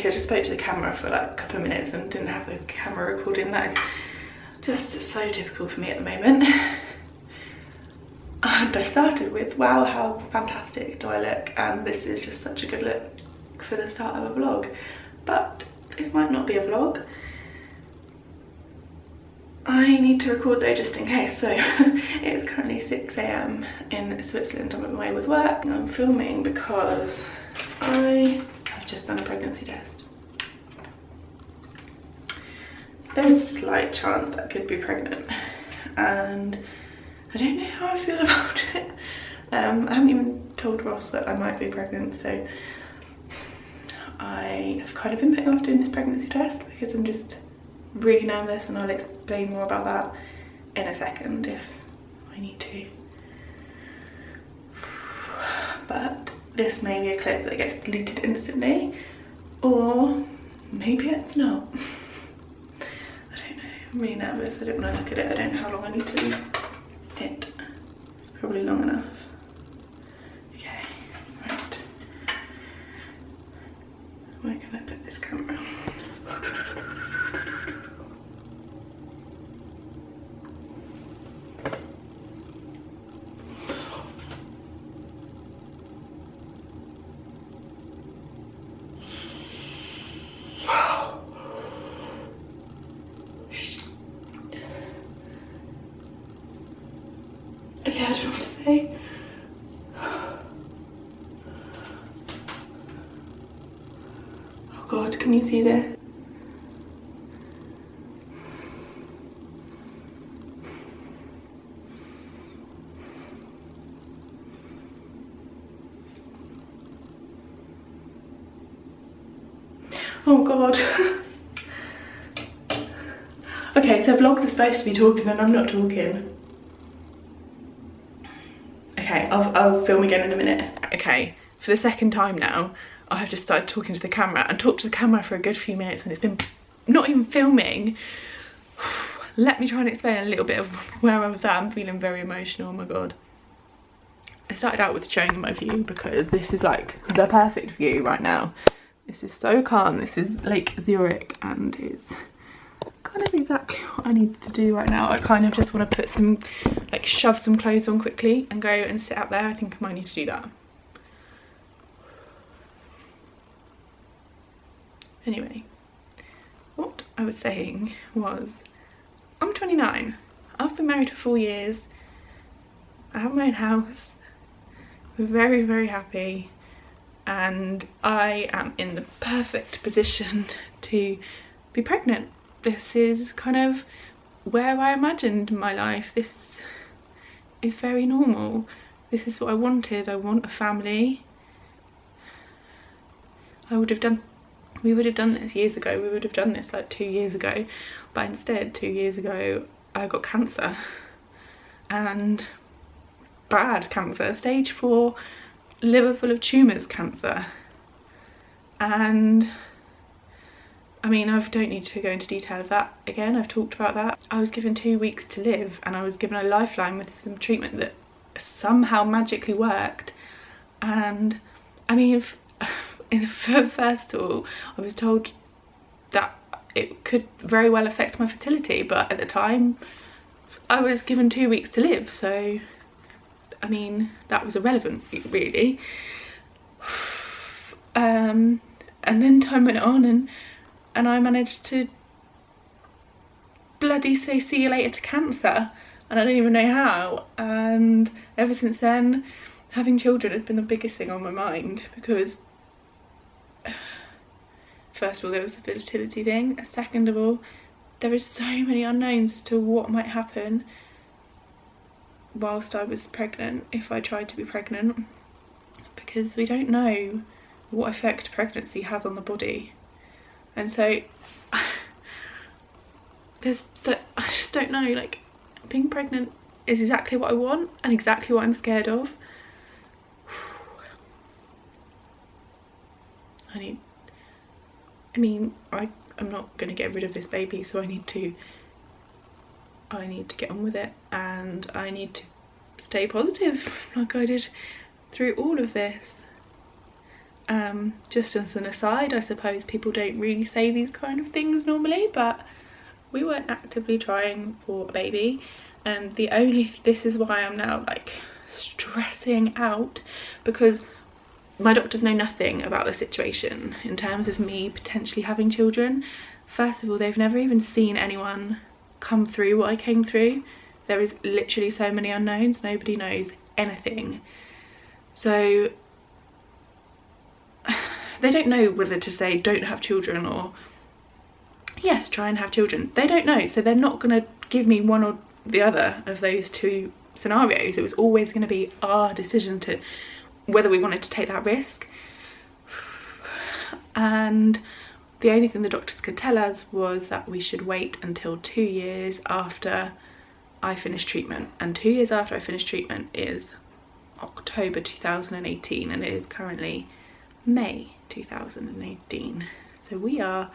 quickly, I just spoke to the camera for like a couple of minutes and didn't have the camera recording. That is just so typical for me at the moment. And I started with, wow, how fantastic do I look, and this is just such a good look for the start of a vlog. But this might not be a vlog. I need to record though, just in case. So it's currently 6 AM in Switzerland. I'm on my way with work. I'm filming because I have just done a pregnancy test. There's a slight chance that I could be pregnant, and I don't know how I feel about it. I haven't even told Ross that I might be pregnant, so I have kind of been putting off doing this pregnancy test because I'm just really nervous, and I'll explain more about that in a second if I need to. But this may be a clip that gets deleted instantly, or maybe it's not. I don't know, I'm really nervous. I don't want to look at it. I don't know how long I need to leave it. It's probably long enough. Okay, right. Where can I put this camera? Okay, I don't know what to say. Oh God, can you see this? Oh God. Okay, so vlogs are supposed to be talking and I'm not talking. Okay, I'll film again in a minute. Okay, for the second time now, I have just started talking to the camera and talked to the camera for a good few minutes, and it's been not even filming. Let me try and explain a little bit of where I was at. I'm feeling very emotional, oh my God. I started out with showing my view because this is like the perfect view right now. This is so calm. This is Lake Zurich, and it's kind of exactly what I need to do right now. I kind of just want to put some, like, shove some clothes on quickly and go and sit out there. I think I might need to do that. Anyway, what I was saying was, I'm 29. I've been married for 4 years. I have my own house. We're very, very happy. And I am in the perfect position to be pregnant. This is kind of where I imagined my life. This is very normal. This is what I wanted. I want a family. We would have done this years ago. We would have done this like 2 years ago. But instead, 2 years ago, I got cancer. And bad cancer, stage 4, liver full of tumours cancer. And I mean, I don't need to go into detail of that again. I've talked about that. I was given 2 weeks to live, and I was given a lifeline with some treatment that somehow magically worked. And I mean, first of all, I was told that it could very well affect my fertility, but at the time I was given 2 weeks to live, so I mean, that was irrelevant, really. And then time went on, and I managed to bloody say see you later to cancer, and I don't even know how. And ever since then, having children has been the biggest thing on my mind, because first of all, there was the fertility thing. Second of all, there is so many unknowns as to what might happen whilst I was pregnant, if I tried to be pregnant, because we don't know what effect pregnancy has on the body. And so I just don't know, like, being pregnant is exactly what I want and exactly what I'm scared of. I'm not going to get rid of this baby, so I need to get on with it, and I need to stay positive like I did through all of this. Just as an aside, I suppose people don't really say these kind of things normally, but we weren't actively trying for a baby. And this is why I'm now like stressing out, because my doctors know nothing about the situation in terms of me potentially having children. First of all, they've never even seen anyone come through what I came through. There is literally so many unknowns, nobody knows anything. So they don't know whether to say don't have children or yes, try and have children. They don't know, so they're not going to give me one or the other of those two scenarios. It was always going to be our decision to whether we wanted to take that risk. And the only thing the doctors could tell us was that we should wait until 2 years after I finished treatment. And 2 years after I finished treatment is October 2018, and it is currently May 2018. So we are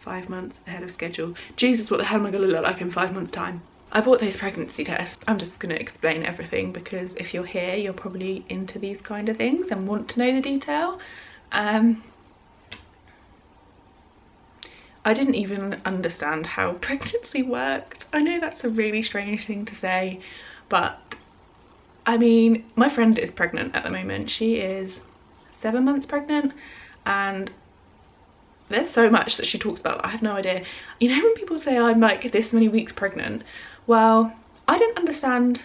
5 months ahead of schedule. Jesus, what the hell am I going to look like in 5 months' time? I bought those pregnancy tests. I'm just going to explain everything, because if you're here, you're probably into these kind of things and want to know the detail. I didn't even understand how pregnancy worked. I know that's a really strange thing to say, but I mean, my friend is pregnant at the moment. She is 7 months pregnant, and there's so much that she talks about. I had no idea. You know when people say I'm like this many weeks pregnant? Well, I didn't understand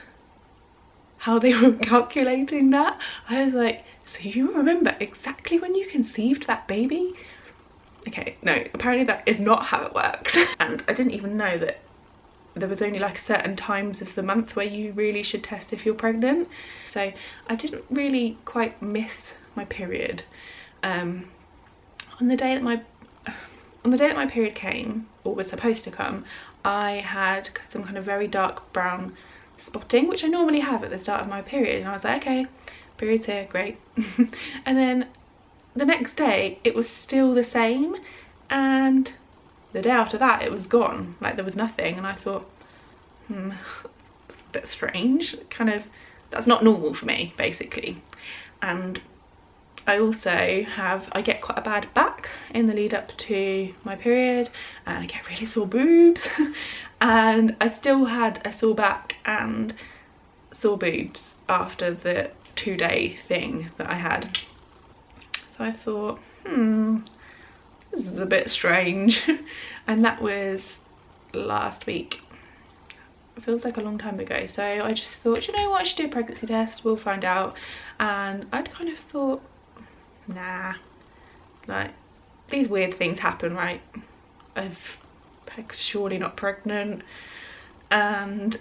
how they were calculating that. I was like, so you remember exactly when you conceived that baby? Okay, no, apparently that is not how it works. And I didn't even know that there was only like certain times of the month where you really should test if you're pregnant. So I didn't really quite miss my period. On the day that my period came, or was supposed to come, I had some kind of very dark brown spotting, which I normally have at the start of my period, and I was like, okay, period's here, great. And then the next day it was still the same, and the day after that it was gone, like there was nothing. And I thought, a bit strange, kind of, that's not normal for me basically. And I also I get quite a bad back in the lead up to my period, and I get really sore boobs. And I still had a sore back and sore boobs after the 2-day thing that I had. So I thought, this is a bit strange. And that was last week. It feels like a long time ago. So I just thought, you know what, I should do a pregnancy test, we'll find out. And I'd kind of thought, nah, like these weird things happen, right? I'm surely not pregnant. And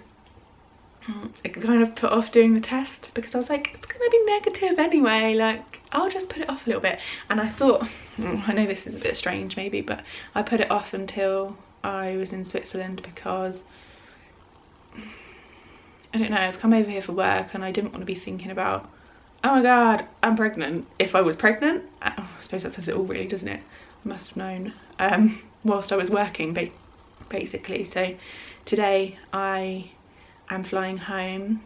I kind of put off doing the test because I was like, it's gonna be negative anyway, like I'll just put it off a little bit. And I thought, I know this is a bit strange maybe, but I put it off until I was in Switzerland because I don't know, I've come over here for work and I didn't want to be thinking about, oh my god, I'm pregnant. If I was pregnant, I suppose that says it all really, doesn't it? I must have known whilst I was working basically. So today I am flying home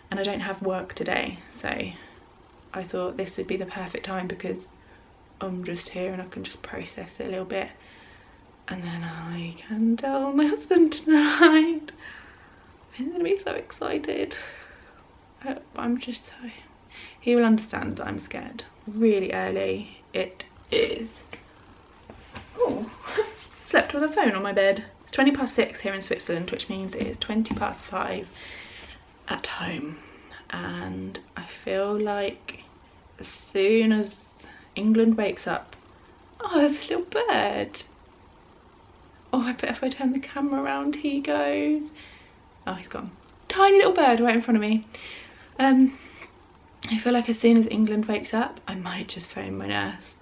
and I don't have work today, so I thought this would be the perfect time because I'm just here and I can just process it a little bit, and then I can tell my husband tonight. He's gonna be so excited. I'm just so, he will understand that I'm scared. Really early. It is, oh, slept with a phone on my bed. It's 6:20 here in Switzerland, which means it is 5:20 at home. And I feel like as soon as England wakes up, oh, there's a little bird. Oh, I bet if I turn the camera around, he goes. Oh, he's gone. Tiny little bird right in front of me. I feel like as soon as England wakes up, I might just phone my nurse,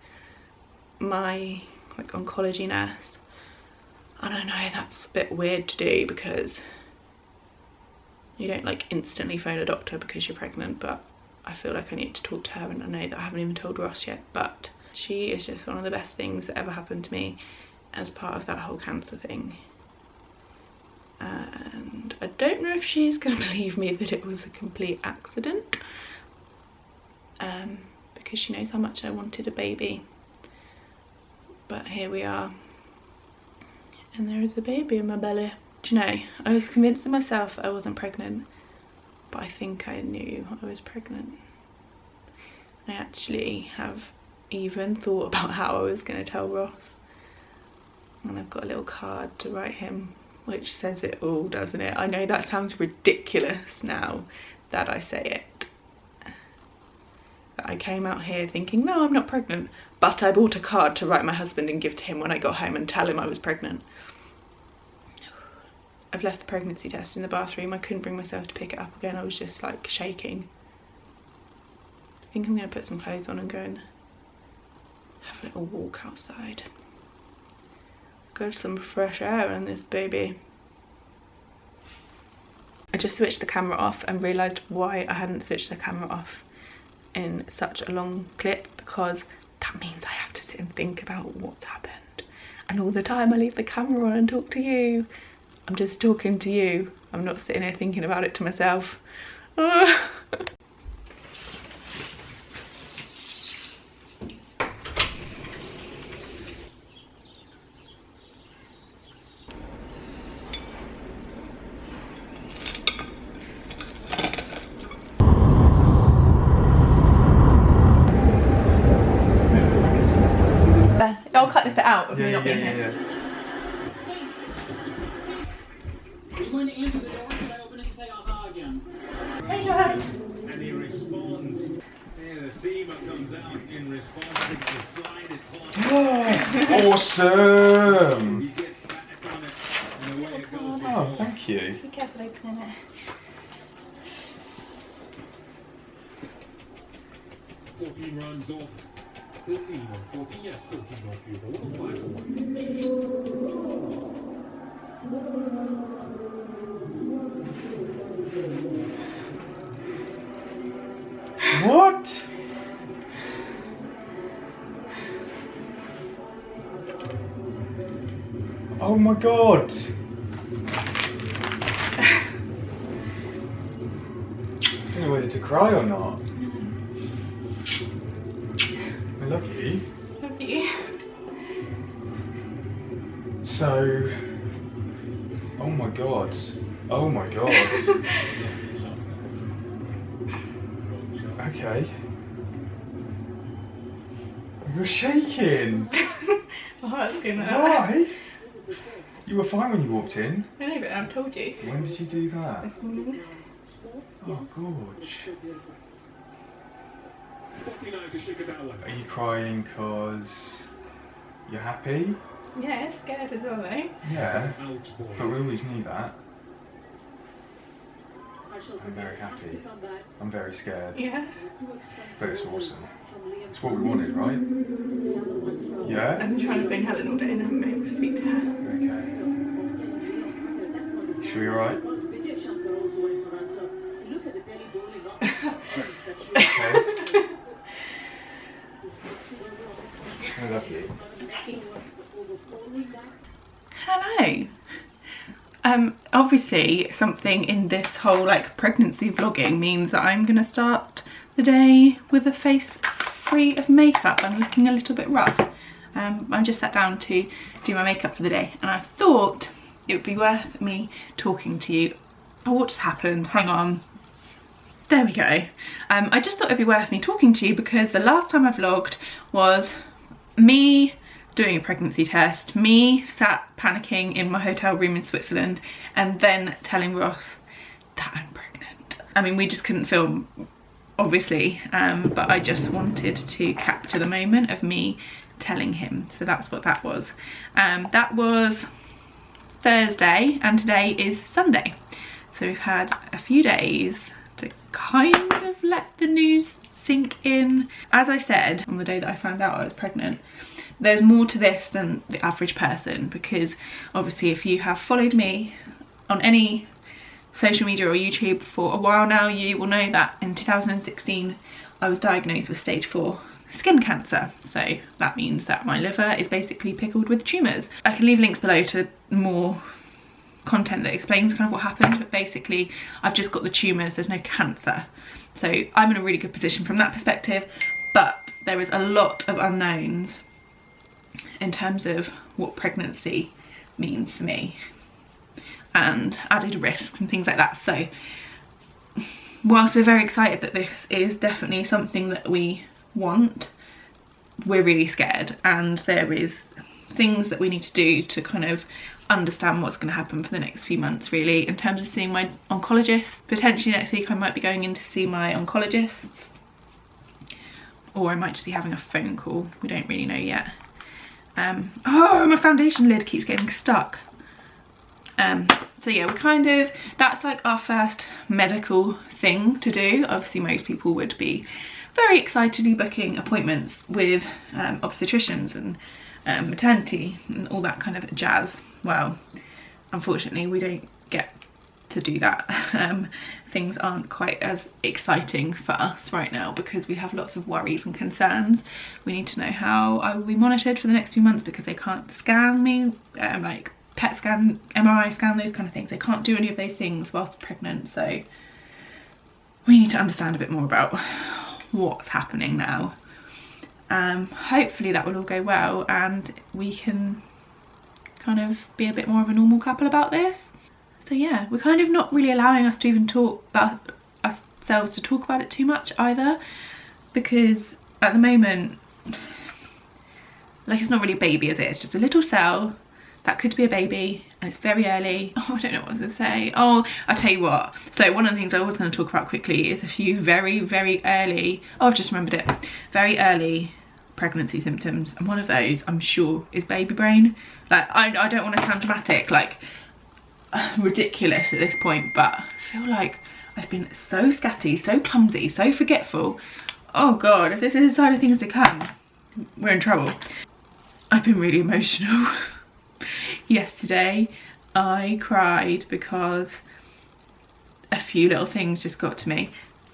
my like oncology nurse. And I know that's a bit weird to do because you don't like instantly phone a doctor because you're pregnant, but I feel like I need to talk to her, and I know that I haven't even told Ross yet, but she is just one of the best things that ever happened to me as part of that whole cancer thing. And I don't know if she's gonna believe me that it was a complete accident, because she knows how much I wanted a baby. But here we are, and there is a baby in my belly. Do you know, I was convinced of myself I wasn't pregnant, but I think I knew I was pregnant. I actually have even thought about how I was going to tell Ross, and I've got a little card to write him which says it all, doesn't it? I know that sounds ridiculous now that I say it. I came out here thinking, no, I'm not pregnant, but I bought a card to write my husband and give to him when I got home and tell him I was pregnant. I've left the pregnancy test in the bathroom. I couldn't bring myself to pick it up again. I was just like shaking. I think I'm going to put some clothes on and go and have a little walk outside. Get some fresh air in this baby. I just switched the camera off and realised why I hadn't switched the camera off in such a long clip, because that means I have to sit and think about what's happened. And all the time I leave the camera on and talk to you, I'm just talking to you. I'm not sitting here thinking about it to myself. I'll cut this bit out of me not being here. You're going to enter the door, should I open it and say aha again? Hey, Charles. And he responds. Yeah, the seamer comes out in response to the slide it Oh, awesome! He gets back on it, and away it goes. Oh, thank you. Be careful opening it. 14 runs off. 13 or 14, yes, 13 off you. 5 for 1. What? Oh my god! I don't know whether to cry or not. I love you. Love you. So, oh my god. Oh my god. Okay. You're shaking. My heart's going out. Why? You were fine when you walked in. I know, but I've told you. When did you do that? This morning. Oh, gorge. 49 to shake it that one. Are you crying because you're happy? Yeah, scared as well, though. Yeah, Out ball. but we always knew that. I'm very happy. I'm very scared. Yeah. But it's awesome. It's what we wanted, right? Yeah? I've been trying to phone Helen all day and I haven't been able to speak to her. Okay. Sure you're right? Okay. I love you. Hello. Obviously something in this whole like pregnancy vlogging means that I'm gonna start the day with a face free of makeup. I'm looking a little bit rough. I just sat down to do my makeup for the day and I thought it would be worth me talking to you. Oh, what just happened? Hang on. There we go. I just thought it'd be worth me talking to you because the last time I vlogged was me doing a pregnancy test, me sat panicking in my hotel room in Switzerland and then telling Ross that I'm pregnant. I mean, we just couldn't film, obviously, but I just wanted to capture the moment of me telling him. So that's what that was. That was Thursday and today is Sunday. So we've had a few days to kind of let the news sink in. As I said on the day that I found out I was pregnant, there's more to this than the average person, because obviously if you have followed me on any social media or YouTube for a while now, you will know that in 2016 I was diagnosed with stage 4 skin cancer. So that means that my liver is basically pickled with tumours. I can leave links below to more content that explains kind of what happened, but basically I've just got the tumours, there's no cancer. So I'm in a really good position from that perspective, but there is a lot of unknowns in terms of what pregnancy means for me and added risks and things like that. So whilst we're very excited that this is definitely something that we want, we're really scared, and there is things that we need to do to kind of understand what's going to happen for the next few months, really, in terms of seeing my oncologist. Potentially next week I might be going in to see my oncologists, or I might just be having a phone call. We don't really know yet. Oh, my foundation lid keeps getting stuck. So yeah, we're kind of, that's like our first medical thing to do. Obviously most people would be very excitedly booking appointments with obstetricians and maternity and all that kind of jazz. Well, unfortunately we don't get to do that. Things aren't quite as exciting for us right now because we have lots of worries and concerns. We need to know how I will be monitored for the next few months because they can't scan me, like PET scan, MRI scan, those kind of things. They can't do any of those things whilst pregnant, so we need to understand a bit more about what's happening now. Hopefully that will all go well and we can kind of be a bit more of a normal couple about this. So yeah, we're kind of not really allowing us to even talk ourselves to talk about it too much either, because at the moment, like, it's not really a baby, is it? It's just a little cell that could be a baby, and it's very early. Oh, I don't know what I was gonna say. Oh, I'll tell you what. So one of the things I was gonna talk about quickly is a few very, very early, oh, I've just remembered it, very early pregnancy symptoms. And one of those, I'm sure, is baby brain. Like, I don't want to sound dramatic, like ridiculous at this point, but I feel like I've been so scatty, so clumsy, so forgetful. Oh God, if this is the side of things to come, we're in trouble. I've been really emotional. Yesterday I cried because a few little things just got to me.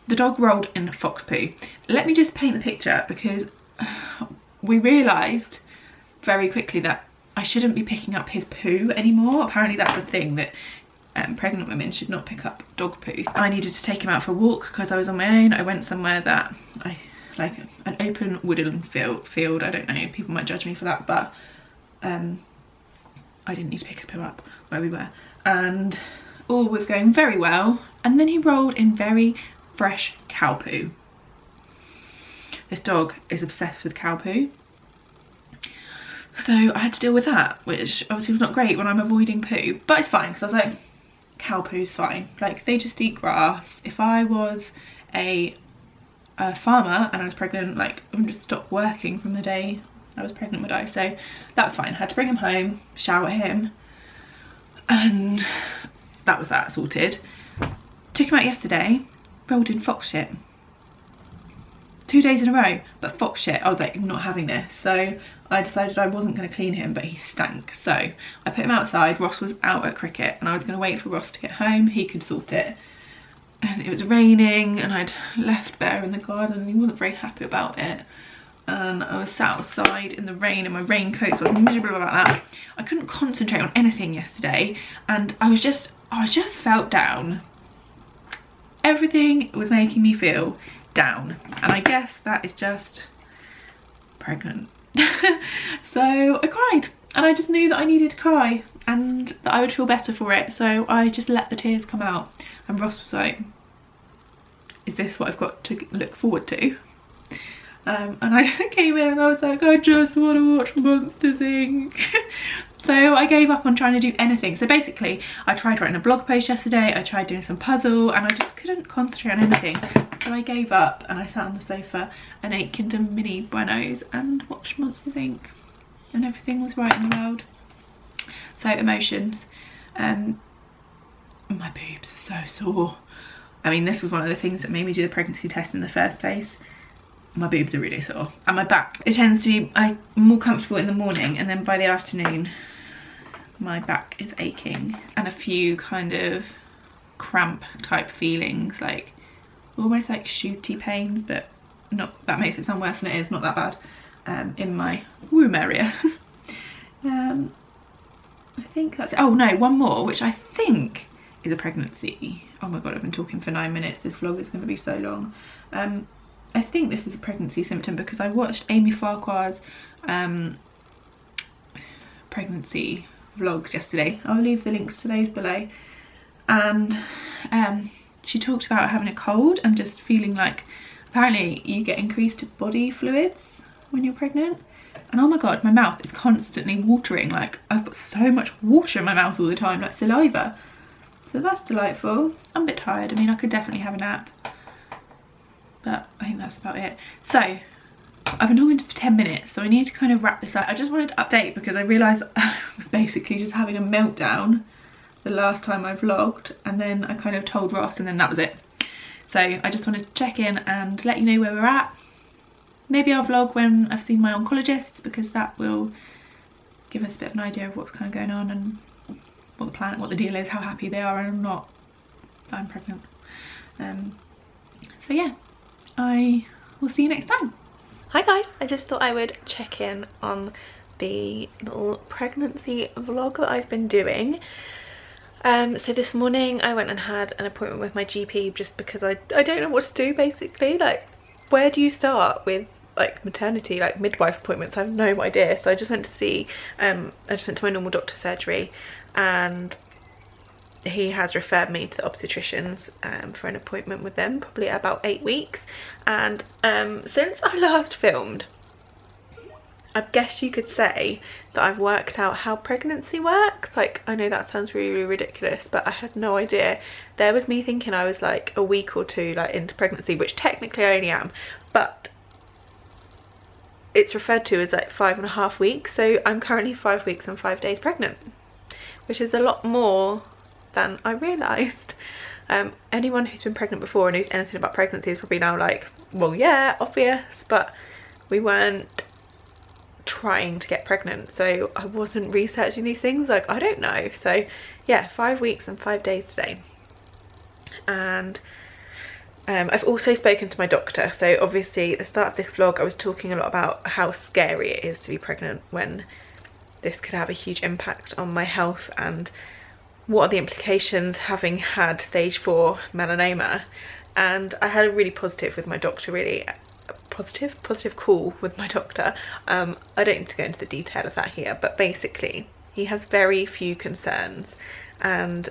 The dog rolled in fox poo. Let me just paint the picture, because we realised very quickly that I shouldn't be picking up his poo anymore. Apparently that's a thing, that pregnant women should not pick up dog poo. I needed to take him out for a walk because I was on my own. I went somewhere that I like, an open woodland field. I don't know, people might judge me for that, but I didn't need to pick his poo up where we were, and all was going very well, and then he rolled in very fresh cow poo. This dog is obsessed with cow poo, so I had to deal with that, which obviously was not great when I'm avoiding poo, but it's fine because I was like, cow poo's fine, like they just eat grass. If I was a farmer and I was pregnant, like I would just stop working from the day I was pregnant, would I? So that was fine. I had to bring him home, shower him, and that was that sorted. Took him out yesterday, rolled in fox shit. 2 days in a row, but fox shit. I was like, I'm not having this. So I decided I wasn't going to clean him, but he stank. So I put him outside. Ross was out at cricket and I was going to wait for Ross to get home. He could sort it. And it was raining and I'd left Bear in the garden and he wasn't very happy about it. And I was sat outside in the rain in my raincoat, so I was miserable about that. I couldn't concentrate on anything yesterday and I just felt down. Everything was making me feel down, and I guess that is just pregnant. So I cried, and I just knew that I needed to cry and that I would feel better for it, so I just let the tears come out. And Ross was like, is this what I've got to look forward to? And I came in and I was like, I just want to watch Monsters Inc. So I gave up on trying to do anything. So basically I tried writing a blog post yesterday, I tried doing some puzzle, and I just couldn't concentrate on anything. So I gave up and I sat on the sofa and ate Kinder Mini Buenos and watched Monsters Inc. And everything was right in the world. So emotions. My boobs are so sore. I mean, this was one of the things that made me do the pregnancy test in the first place. My boobs are really sore. And my back, it tends to be, I'm more comfortable in the morning, and then by the afternoon my back is aching, and a few kind of cramp type feelings, like almost like shooty pains, but not, that makes it sound worse than it is, not that bad, in my womb area. I think that's, oh no, one more, which I think is a pregnancy. Oh my god, I've been talking for 9 minutes. This vlog is going to be so long. I think this is a pregnancy symptom because I watched Amy Farquhar's pregnancy vlogs yesterday. I'll leave the links to those below. And she talked about having a cold and just feeling like apparently you get increased body fluids when you're pregnant. And oh my god, my mouth is constantly watering. Like I've got so much water in my mouth all the time, like saliva. So that's delightful. I'm a bit tired. I mean, I could definitely have a nap, but I think that's about it. So I've been talking for 10 minutes, so I need to kind of wrap this up. I just wanted to update because I realised I was basically just having a meltdown the last time I vlogged, and then I kind of told Ross, and then that was it. So I just wanted to check in and let you know where we're at. Maybe I'll vlog when I've seen my oncologist, because that will give us a bit of an idea of what's kind of going on and what the plan, what the deal is, how happy they are and not that I'm pregnant. So yeah, I will see you next time. Hi guys, I just thought I would check in on the little pregnancy vlog that I've been doing. So this morning I went and had an appointment with my GP just because I don't know what to do basically. Like, where do you start with like maternity, like midwife appointments? I have no idea. So I just went to see, I just went to my normal doctor's surgery, and he has referred me to obstetricians for an appointment with them, probably about 8 weeks. And since I last filmed, I guess you could say that I've worked out how pregnancy works. Like, I know that sounds really, really ridiculous, but I had no idea. There was me thinking I was like a week or two like into pregnancy, which technically I only am, but it's referred to as like 5.5 weeks. So I'm currently 5 weeks and 5 days pregnant, which is a lot more than I realised. Anyone who's been pregnant before and knows anything about pregnancy is probably now like, well yeah, obvious, but we weren't trying to get pregnant, so I wasn't researching these things. Like, I don't know. So yeah, 5 weeks and 5 days today. And I've also spoken to my doctor. So obviously at the start of this vlog I was talking a lot about how scary it is to be pregnant, when this could have a huge impact on my health and what are the implications having had stage 4 melanoma. And I had a really positive with my doctor, really positive call with my doctor. I don't need to go into the detail of that here, but basically he has very few concerns, and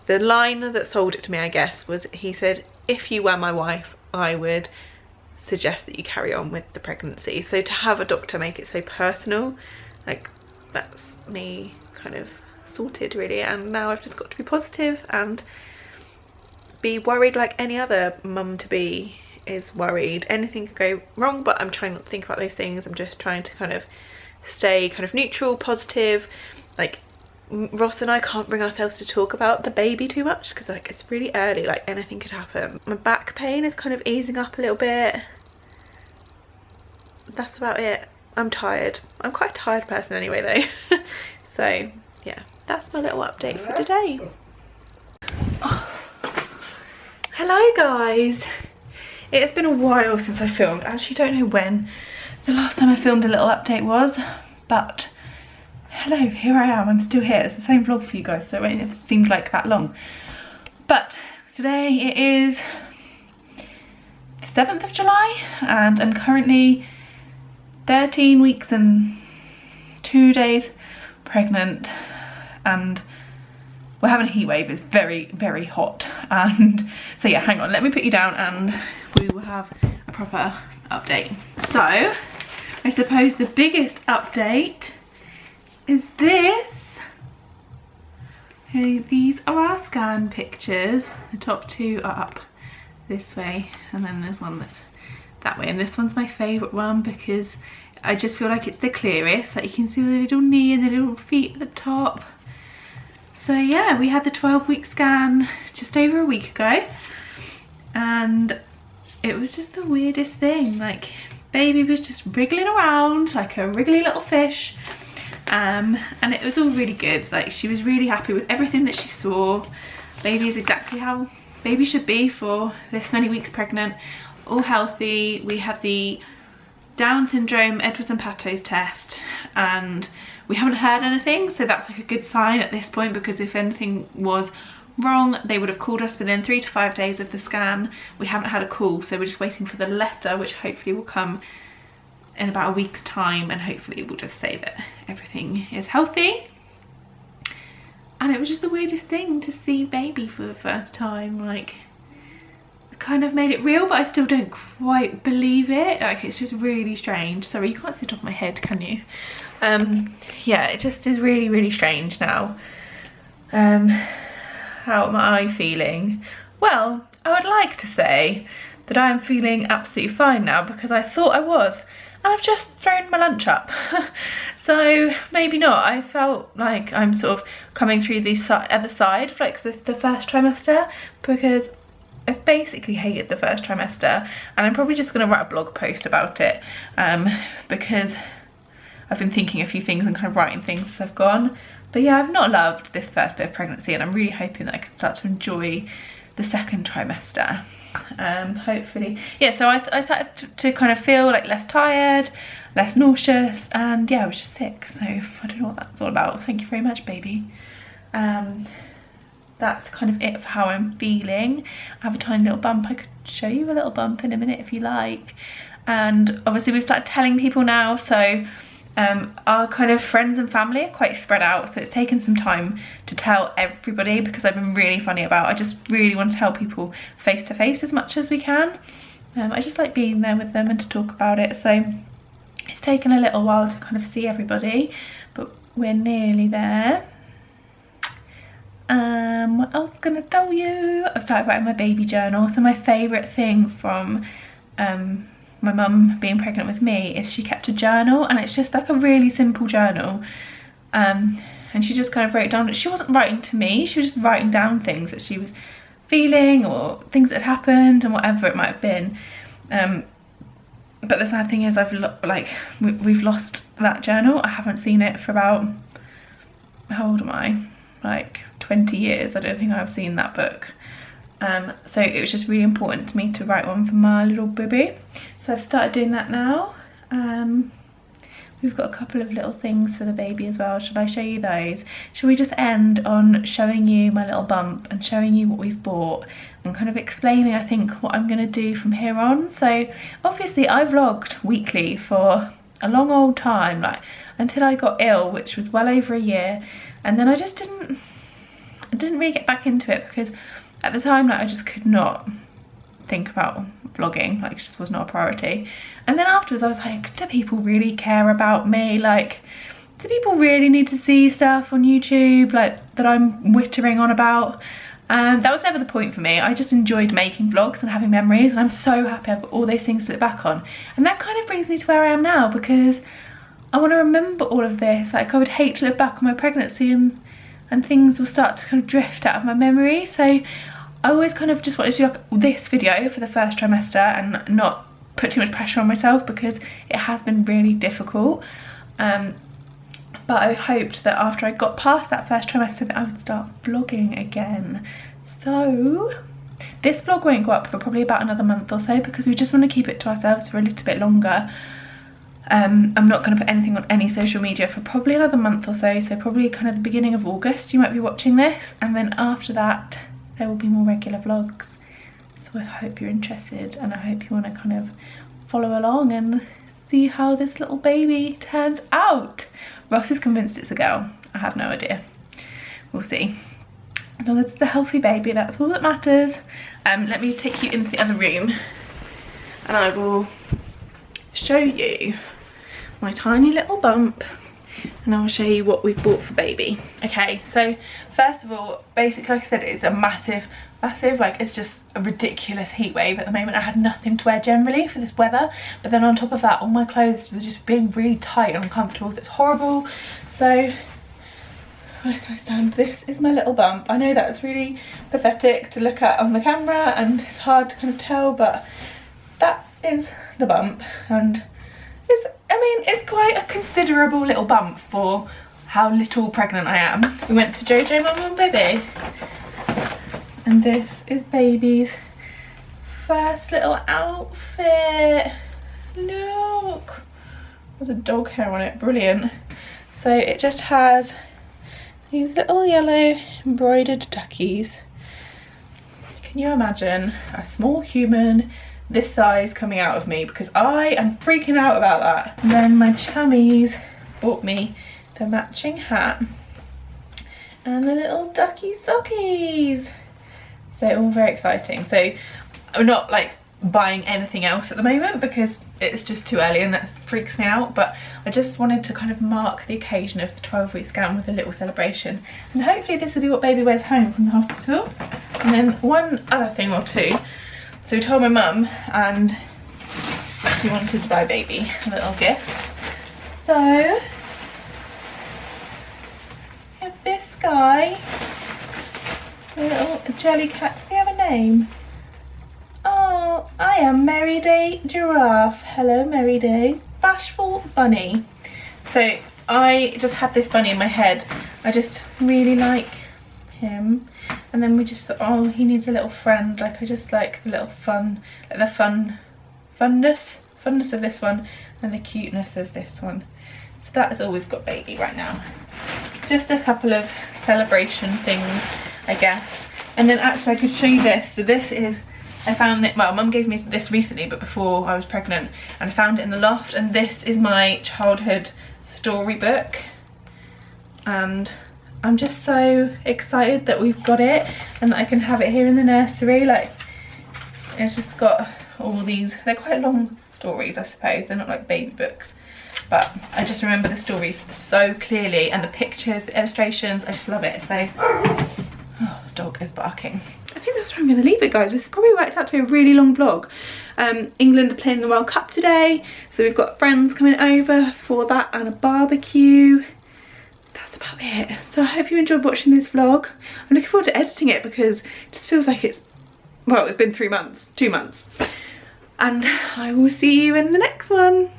the line that sold it to me, I guess, was he said, if you were my wife, I would suggest that you carry on with the pregnancy. So to have a doctor make it so personal, like, that's me kind of sorted really. And now I've just got to be positive and be worried like any other mum to be is worried. Anything could go wrong, but I'm trying not to think about those things. I'm just trying to kind of stay kind of neutral, positive. Like, Ross and I can't bring ourselves to talk about the baby too much because like it's really early, like anything could happen. My back pain is kind of easing up a little bit. That's about it. I'm tired. I'm quite a tired person anyway though. So yeah, that's my little update for today. Oh. Hello guys. It's been a while since I filmed. I actually don't know when the last time I filmed a little update was, but hello, here I am. I'm still here. It's the same vlog for you guys, so it seemed like that long. But today it is the 7th of July and I'm currently 13 weeks and 2 days pregnant, and we're having a heat wave. It's very, very hot. And so yeah, hang on, let me put you down and we will have a proper update. So I suppose the biggest update is this. Okay, these are our scan pictures. The top two are up this way and then there's one that's that way, and this one's my favourite one because I just feel like it's the clearest. Like, you can see the little knee and the little feet at the top. So yeah, we had the 12-week scan just over a week ago, and it was just the weirdest thing. Like, baby was just wriggling around like a wriggly little fish, and it was all really good. Like, she was really happy with everything that she saw. Baby is exactly how baby should be for this many weeks pregnant, all healthy. We had the Down syndrome Edwards and Patto's test and we haven't heard anything, so that's like a good sign at this point, because if anything was wrong, they would have called us within 3 to 5 days of the scan. We haven't had a call, so we're just waiting for the letter, which hopefully will come in about a week's time, and hopefully it will just say that everything is healthy. And it was just the weirdest thing to see baby for the first time. Like, it kind of made it real, but I still don't quite believe it. Like, it's just really strange. Sorry, you can't see top of my head, can you? Yeah, it just is really, really strange now. How am I feeling? Well, I would like to say that I am feeling absolutely fine now, because I thought I was, and I've just thrown my lunch up. So maybe not. I felt like I'm sort of coming through the other side of like the first trimester, because I basically hated the first trimester, and I'm probably just going to write a blog post about it, because I've been thinking a few things and kind of writing things as I've gone. But yeah, I've not loved this first bit of pregnancy, and I'm really hoping that I can start to enjoy the second trimester. Hopefully. Yeah, so I started to kind of feel like less tired, less nauseous, and yeah, I was just sick. So I don't know what that's all about. Thank you very much, baby. That's kind of it for how I'm feeling. I have a tiny little bump. I could show you a little bump in a minute if you like. And obviously we've started telling people now, so our kind of friends and family are quite spread out, so it's taken some time to tell everybody, because I've been really funny about it. I just really want to tell people face to face as much as we can. I just like being there with them and to talk about it, so it's taken a little while to kind of see everybody, but we're nearly there. What else can I tell you? I've started writing my baby journal. So my favourite thing from my mum being pregnant with me is she kept a journal, and it's just like a really simple journal, and she just kind of wrote down. She wasn't writing to me, she was just writing down things that she was feeling or things that had happened and whatever it might have been. But the sad thing is we've lost that journal. I haven't seen it for about, how old am I, like 20 years. I don't think I've seen that book. So it was just really important to me to write one for my little baby. So I've started doing that now. We've got a couple of little things for the baby as well. Should I show you those? Shall we just end on showing you my little bump and showing you what we've bought, and kind of explaining, I think, what I'm going to do from here on. So obviously I vlogged weekly for a long old time, like until I got ill, which was well over a year, and then I just didn't really get back into it, because at the time, like, I just could not think about vlogging, like, it just was not a priority. And then afterwards I was like, do people really care about me? Like, do people really need to see stuff on YouTube, like, that I'm wittering on about? That was never the point for me. I just enjoyed making vlogs and having memories, and I'm so happy I've got all those things to look back on. And that kind of brings me to where I am now, because I want to remember all of this. Like, I would hate to look back on my pregnancy and things will start to kind of drift out of my memory. So I always kind of just wanted to do like this video for the first trimester and not put too much pressure on myself, because it has been really difficult. But I hoped that after I got past that first trimester that I would start vlogging again. So this vlog won't go up for probably about another month or so, because we just want to keep it to ourselves for a little bit longer. I'm not going to put anything on any social media for probably another month or so, so probably kind of the beginning of August you might be watching this, and then after that there will be more regular vlogs. So I hope you're interested, and I hope you want to kind of follow along and see how this little baby turns out. Ross is convinced it's a girl. I have no idea. We'll see. As long as it's a healthy baby, that's all that matters. Let me take you into the other room and I will show you my tiny little bump, and I'll show you what we've bought for baby. Okay, so first of all, basically, like I said, it's a massive, like, it's just a ridiculous heat wave at the moment. I had nothing to wear generally for this weather, but then on top of that, all my clothes were just being really tight and uncomfortable, so it's horrible. So where can I stand? This is my little bump. I know that's really pathetic to look at on the camera and it's hard to kind of tell, but that is the bump, and it's quite a considerable little bump for how little pregnant I am. We went to Jojo Mum and Baby, and this is baby's first little outfit. Look, there's a dog hair on it, brilliant. So it just has these little yellow embroidered duckies, can you imagine a small human this size coming out of me? Because I am freaking out about that. And then my chummies bought me the matching hat and the little ducky sockies. So all very exciting. So I'm not like buying anything else at the moment because it's just too early and that freaks me out, but I just wanted to kind of mark the occasion of the 12-week scan with a little celebration, and hopefully this will be what baby wears home from the hospital. And then one other thing or two. So we told my mum and she wanted to buy baby a little gift. So we have this guy, a little jelly cat. Does he have a name? Oh, I am Merry Day Giraffe. Hello, Merry Day. Bashful Bunny. So I just had this bunny in my head. I just really like him. And then we just thought, oh, he needs a little friend. Like, I just like the little fun, like the funness of this one and the cuteness of this one. So that is all we've got baby right now. Just a couple of celebration things, I guess. And then actually I could show you this. So this is, I found it, well, mum gave me this recently, but before I was pregnant, and I found it in the loft, and this is my childhood storybook, and I'm just so excited that we've got it and that I can have it here in the nursery. Like, it's just got all these, they're quite long stories, I suppose, they're not like baby books, but I just remember the stories so clearly, and the pictures, the illustrations, I just love it. So, oh, the dog is barking. I think that's where I'm going to leave it, guys. This probably worked out to a really long vlog. England are playing the World Cup today, so we've got friends coming over for that and a barbecue. That's about it. So I hope you enjoyed watching this vlog. I'm looking forward to editing it because it just feels like it's, well, it's been 2 months. And I will see you in the next one.